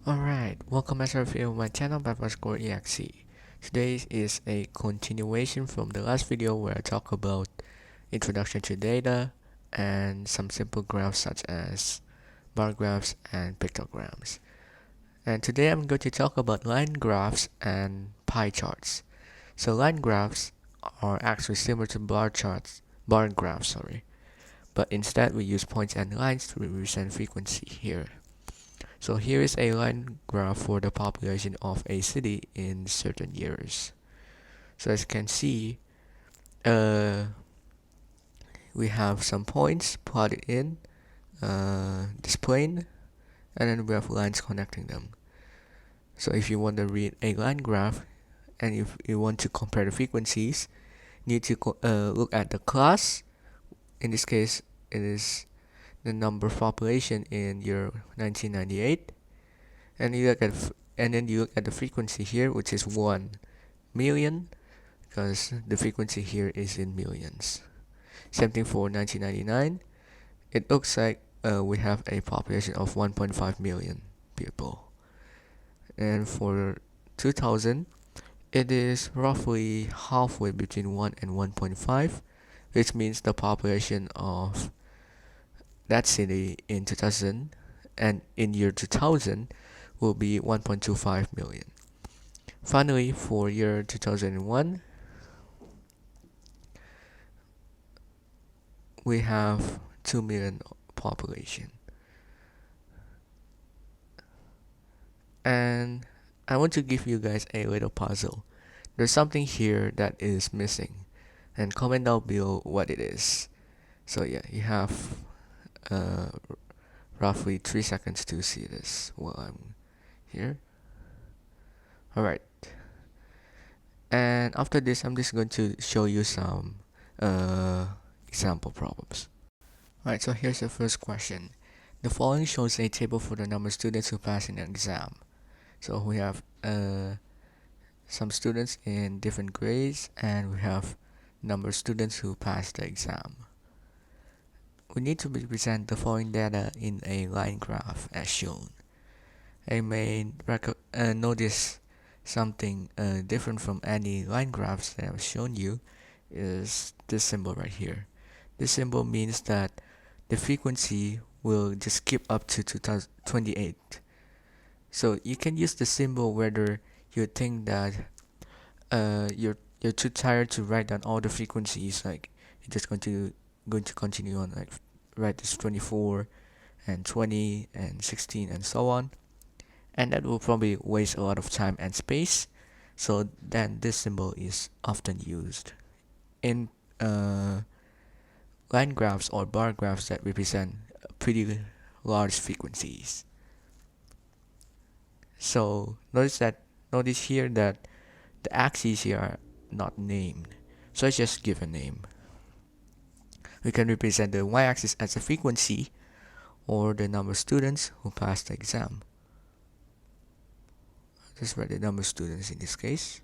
Alright, welcome back to my channel by EXE. Today is a continuation from the last video where I talk about introduction to data and some simple graphs such as bar graphs and pictograms. And today I'm going to talk about line graphs and pie charts. So line graphs are actually similar to bar graphs, but instead we use points and lines to represent frequency here. So here is a line graph for the population of a city in certain years. So as you can see, we have some points plotted in this plane, and then we have lines connecting them. So if you want to read a line graph, and if you want to compare the frequencies, you need to look at the class. In this case, it is the number of population in year 1998, and then you look at the frequency here, which is 1 million, because the frequency here is in millions. Same thing for 1999. It looks like we have a population of 1.5 million people. And for 2000, it is roughly halfway between 1 and 1.5, which means the population of that city in 2000 and in year 2000 will be 1.25 million. Finally, for year 2001, we have 2 million population. And I want to give you guys a little puzzle. There's something here that is missing, and comment down below what it is. So yeah, you have roughly 3 seconds to see this while I'm here. Alright, and after this I'm just going to show you some example problems. Alright, so here's the first question. The following shows a table for the number of students who pass in an exam. So we have some students in different grades, and we have number of students who passed the exam. We need to represent the following data in a line graph as shown. I may notice something different from any line graphs that I've shown you is this symbol right here. This symbol means that the frequency will just skip up to 2028. So you can use the symbol whether you think that you're too tired to write down all the frequencies, like you're just going to continue on, like write this 24 and 20 and 16 and so on, and that will probably waste a lot of time and space. So then this symbol is often used in line graphs or bar graphs that represent pretty large frequencies. So notice here that the axes here are not named, so I just give a name. We can represent the y-axis as a frequency or the number of students who passed the exam. Just write the number of students in this case.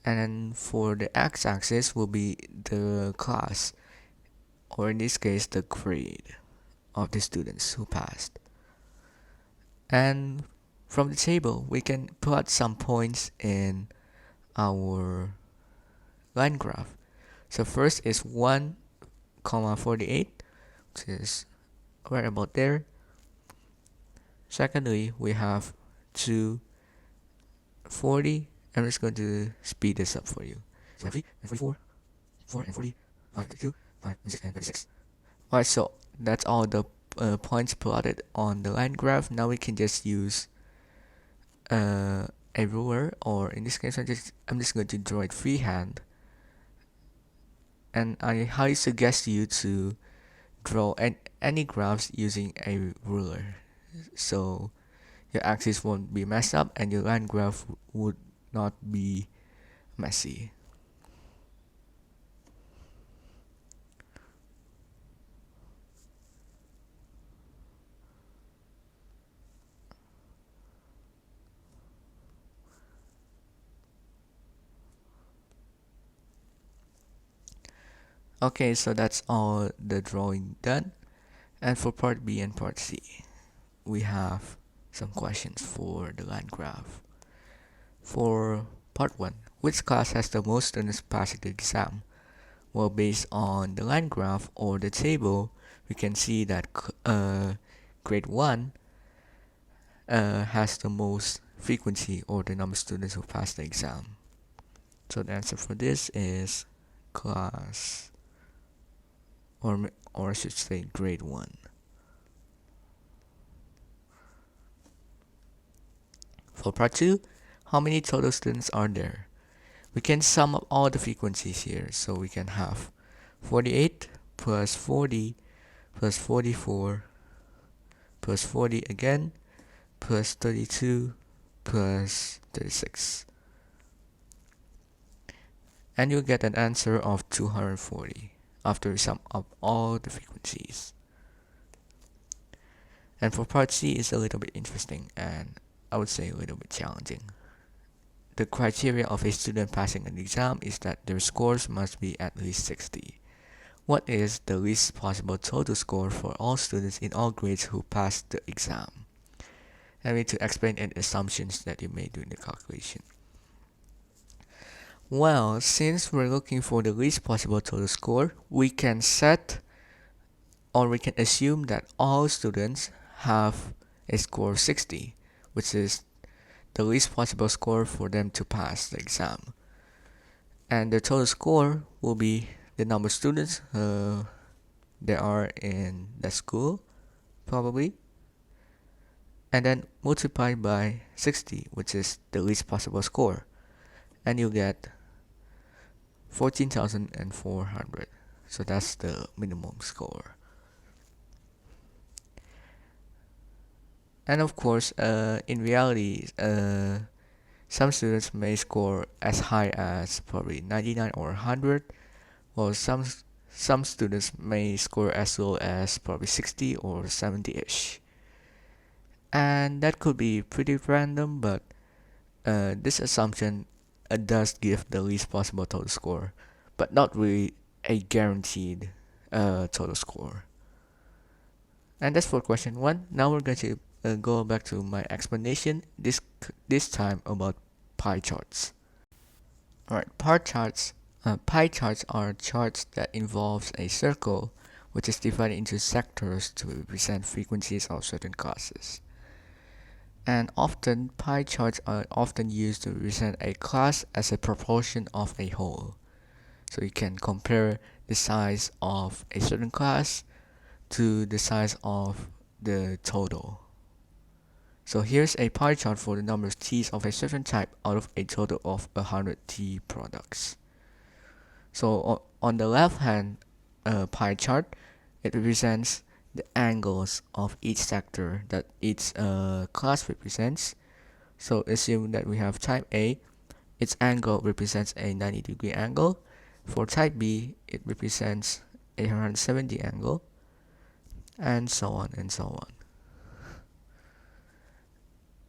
And then for the x-axis will be the class, or in this case the grade of the students who passed. And from the table we can plot some points in our line graph. So first is 1, 48, which is right about there. Secondly, we have 2, 40. I'm just going to speed this up for you. 70 and 44, 4 and 40, 5 and 2, 5 and 6 and 36. Alright, so that's all the points plotted on the line graph. Now we can just use a ruler, or in this case I'm just going to draw it freehand. And I highly suggest you to draw any graphs using a ruler, so your axis won't be messed up and your line graph would not be messy. Okay, so that's all the drawing done, and for part B and part C. we have some questions for the line graph. For part 1, which class has the most students passing the exam? Well, based on the line graph or the table, we can see that grade 1 has the most frequency or the number of students who pass the exam. So the answer for this is class, or I should say grade 1. For part 2, how many total students are there? We can sum up all the frequencies here, so we can have 48 plus 40 plus 44 plus 40 again plus 32 plus 36. And you'll get an answer of 240 after we sum up all the frequencies. And for part C is a little bit interesting and I would say a little bit challenging. The criteria of a student passing an exam is that their scores must be at least 60. What is the least possible total score for all students in all grades who pass the exam? I need to explain any assumptions that you made during the calculation. Well, since we're looking for the least possible total score, we can set or we can assume that all students have a score of 60, which is the least possible score for them to pass the exam. And the total score will be the number of students there are in the school, probably, and then multiplied by 60, which is the least possible score, and you get 14,400. So that's the minimum score. And of course, in reality, some students may score as high as probably 99 or 100, while some students may score as low as probably 60 or 70-ish. And that could be pretty random, but this assumption does give the least possible total score, but not really a guaranteed total score. And that's for question 1. Now we're going to go back to my explanation, this time about pie charts. Alright, pie charts are charts that involves a circle which is divided into sectors to represent frequencies of certain classes. And often, pie charts are often used to represent a class as a proportion of a whole. So you can compare the size of a certain class to the size of the total. So here's a pie chart for the number of T's of a certain type out of a total of 100 T products. So on the left hand pie chart, it represents the angles of each sector that each class represents. So assume that we have type A, its angle represents a 90-degree angle. For type B, it represents a 170 angle, and so on and so on.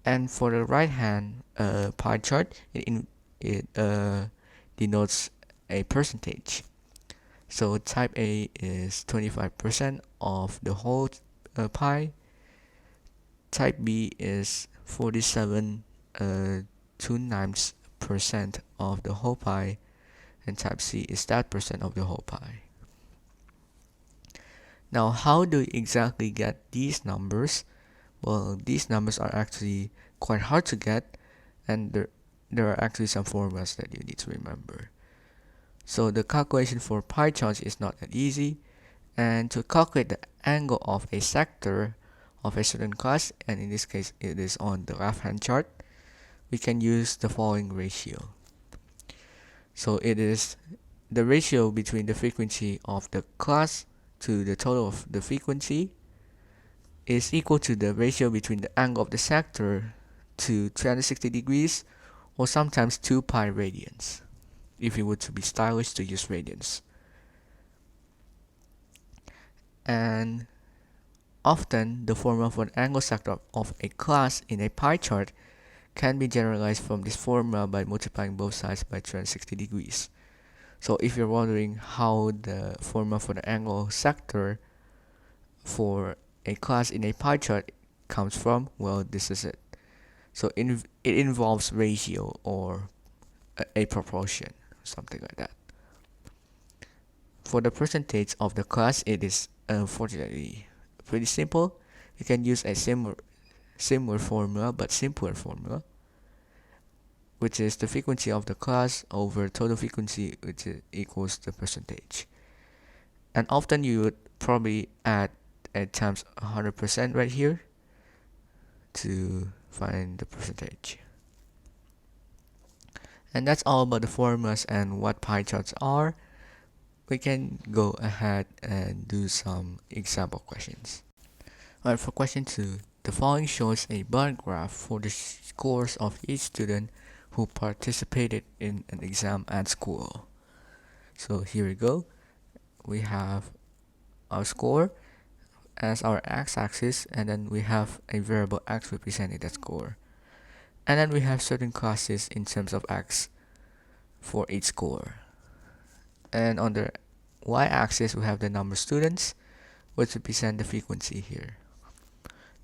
And for the right hand pie chart, it denotes a percentage. So type A is 25% of the whole pie. Type B is 47.29% of the whole pie, and type C is that percent of the whole pie. Now, how do we exactly get these numbers? Well, these numbers are actually quite hard to get, and there are actually some formulas that you need to remember. So the calculation for pie charts is not that easy, and to calculate the angle of a sector of a certain class, and in this case it is on the left hand chart, we can use the following ratio. So it is the ratio between the frequency of the class to the total of the frequency is equal to the ratio between the angle of the sector to 360 degrees, or sometimes 2 pi radians, if you were to be stylish to use radians. And often the formula for the angle sector of a class in a pie chart can be generalized from this formula by multiplying both sides by 360 degrees. So if you're wondering how the formula for the angle sector for a class in a pie chart comes from? Well, this is it. So it involves ratio or a proportion, something like that. For the percentage of the class, it is unfortunately pretty simple. You can use a similar formula but simpler formula, which is the frequency of the class over total frequency, which equals the percentage. And often you would probably add times 100% right here to find the percentage. And that's all about the formulas and what pie charts are. We can go ahead and do some example questions. Alright, for question 2, the following shows a bar graph for the scores of each student who participated in an exam at school. So here we go. We have our score as our x-axis, and then we have a variable x representing that score. And then we have certain classes in terms of x for each score. And on the y-axis, we have the number of students, which represent the frequency here.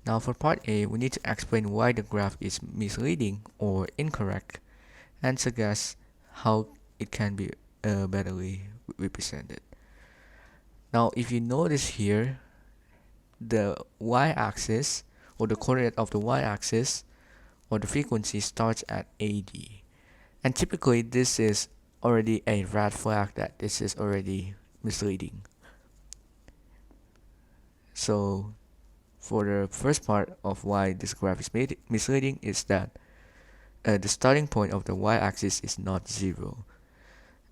Now for part A, we need to explain why the graph is misleading or incorrect and suggest how it can be betterly represented. Now if you notice here, the y-axis or the coordinate of the y-axis or the frequency starts at 80, and typically this is already a red flag that this is already misleading. So for the first part of why this graph is misleading is that the starting point of the y-axis is not 0.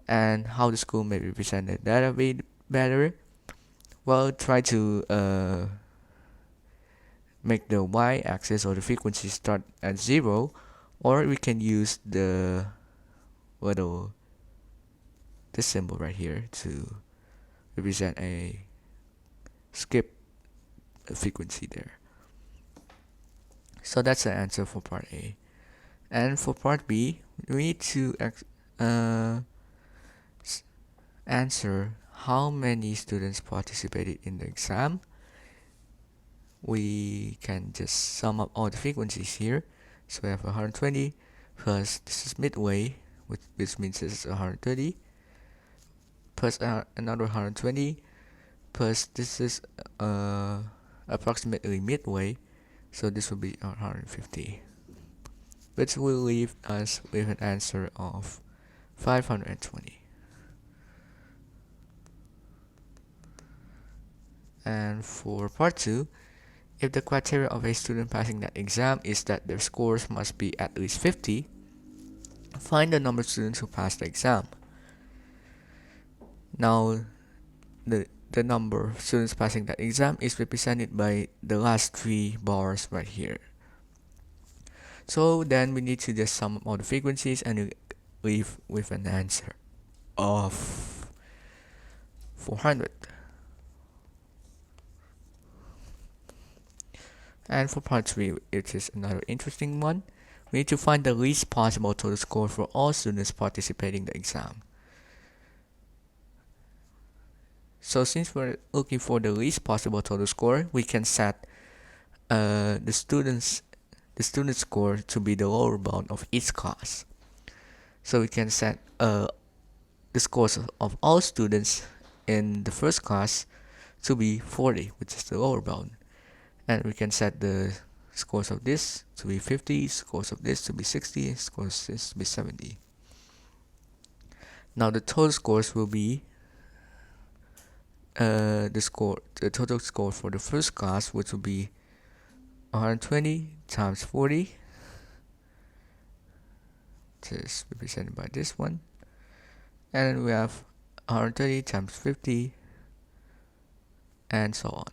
And how the school may represent that a bit better? Well, try to make the y-axis or the frequency start at 0, or we can use the this symbol right here to represent a skip frequency there. So that's the answer for part A. And for part B, we need to answer how many students participated in the exam. We can just sum up all the frequencies here. So we have 120 plus this is midway, which means this is 130, plus another 120, plus this is approximately midway, so this will be 150, which will leave us with an answer of 520. And for part 2, if the criteria of a student passing that exam is that their scores must be at least 50, find the number of students who passed the exam. Now, the number of students passing that exam is represented by the last 3 bars right here. So then we need to just sum up all the frequencies and leave with an answer of 400. And for part 3, it is another interesting one. We need to find the least possible total score for all students participating in the exam. So since we're looking for the least possible total score, we can set the student score to be the lower bound of each class. So we can set the scores of all students in the first class to be 40, which is the lower bound. And we can set the scores of this to be 50, scores of this to be 60, scores of this to be 70. Now the total scores will be the total score for the first class, which will be 120 times 40, which is represented by this one, and then we have 130 times 50, and so on.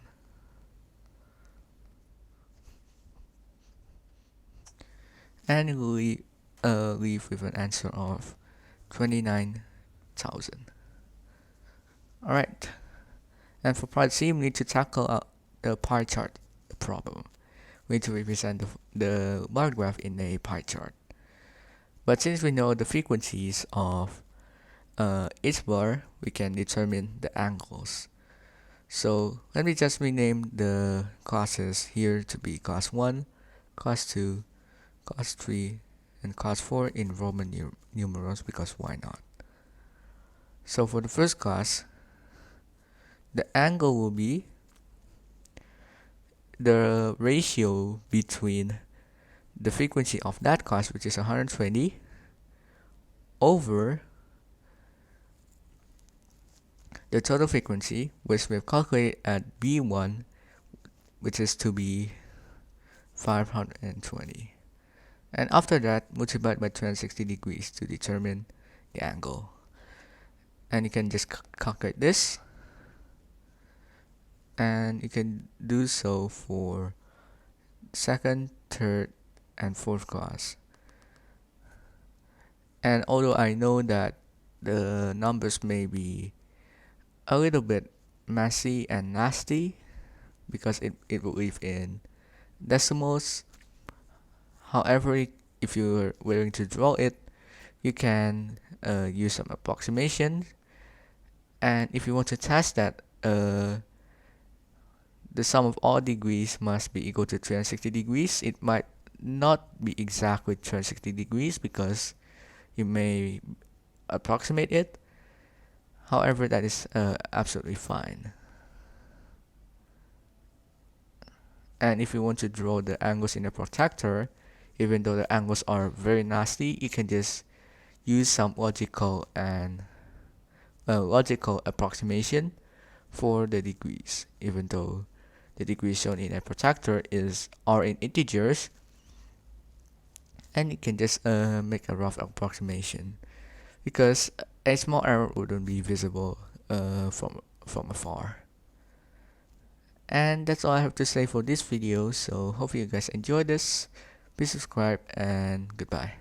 And we leave with an answer of 29,000. Alright, and for part C, we need to tackle the pie chart problem. We need to represent the bar graph in a pie chart. But since we know the frequencies of each bar, we can determine the angles. So let me just rename the classes here to be class 1, class 2, class 3, and class 4 in Roman numerals, because why not? So for the first class, the angle will be the ratio between the frequency of that class, which is 120, over the total frequency, which we've calculated at B1, which is to be 520. And after that, multiply by 360 degrees to determine the angle. And you can just calculate this. And you can do so for second, third, and fourth class. And although I know that the numbers may be a little bit messy and nasty because it will live in decimals, however, if you're willing to draw it, you can use some approximation. And if you want to test that the sum of all degrees must be equal to 360 degrees, it might not be exactly 360 degrees because you may approximate it. However, that is absolutely fine. And if you want to draw the angles in a protractor, even though the angles are very nasty, you can just use some logical approximation for the degrees, even though the degrees shown in a protractor are in integers, and you can just make a rough approximation because a small error wouldn't be visible from afar. And that's all I have to say for this video, so hopefully you guys enjoyed this. Please subscribe and goodbye.